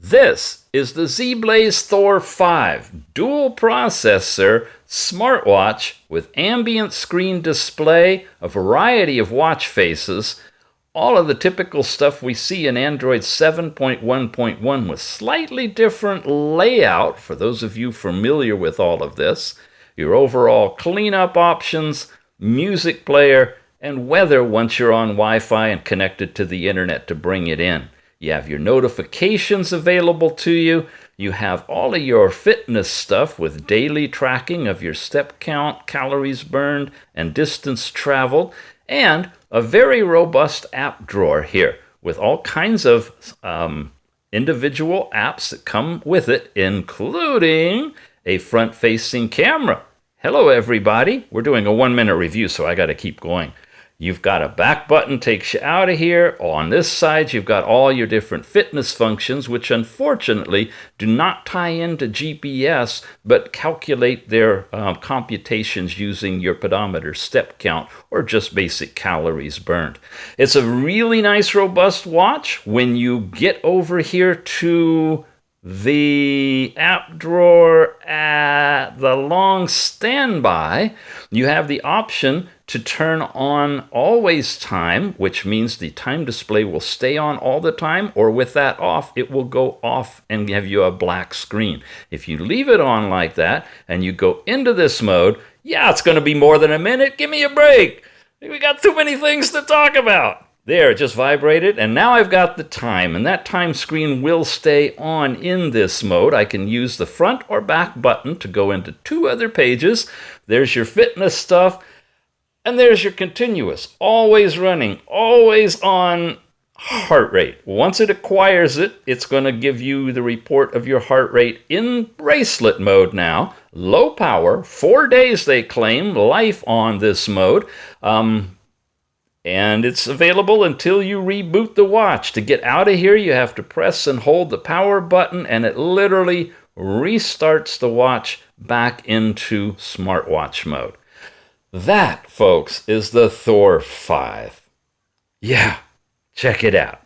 This is the ZEBLAZE THOR 5 dual processor smartwatch with ambient screen display, a variety of watch faces, all of the typical stuff we see in Android 7.1.1 with slightly different layout for those of you familiar with all of this, your overall cleanup options, music player, and weather once you're on Wi-Fi and connected to the internet to bring it in. You have your notifications available to you. You have all of your fitness stuff with daily tracking of your step count, calories burned, and distance traveled, and a very robust app drawer here with all kinds of individual apps that come with it, including a front-facing camera. Hello, everybody. We're doing a 1-minute review, so I got to keep going. You've got a back button, takes you out of here. On this side, you've got all your different fitness functions, which unfortunately do not tie into GPS, but calculate their computations using your pedometer step count or just basic calories burned. It's a really nice, robust watch. When you get over here to the app drawer at the long standby, you have the option to turn on always time, which means the time display will stay on all the time, or with that off, it will go off and give you a black screen. If you leave it on like that and you go into this mode, yeah, it's going to be more than a minute. Give me a break. We got too many things to talk about. There, it just vibrated, and now I've got the time, and that time screen will stay on in this mode. I can use the front or back button to go into 2 other pages. There's your fitness stuff, and there's your continuous, always running, always on heart rate. Once it acquires it, it's going to give you the report of your heart rate in bracelet mode now. Low power, 4 days they claim, life on this mode. And it's available until you reboot the watch. To get out of here, you have to press and hold the power button, and it literally restarts the watch back into smartwatch mode. That, folks, is the THOR 5. Yeah, check it out.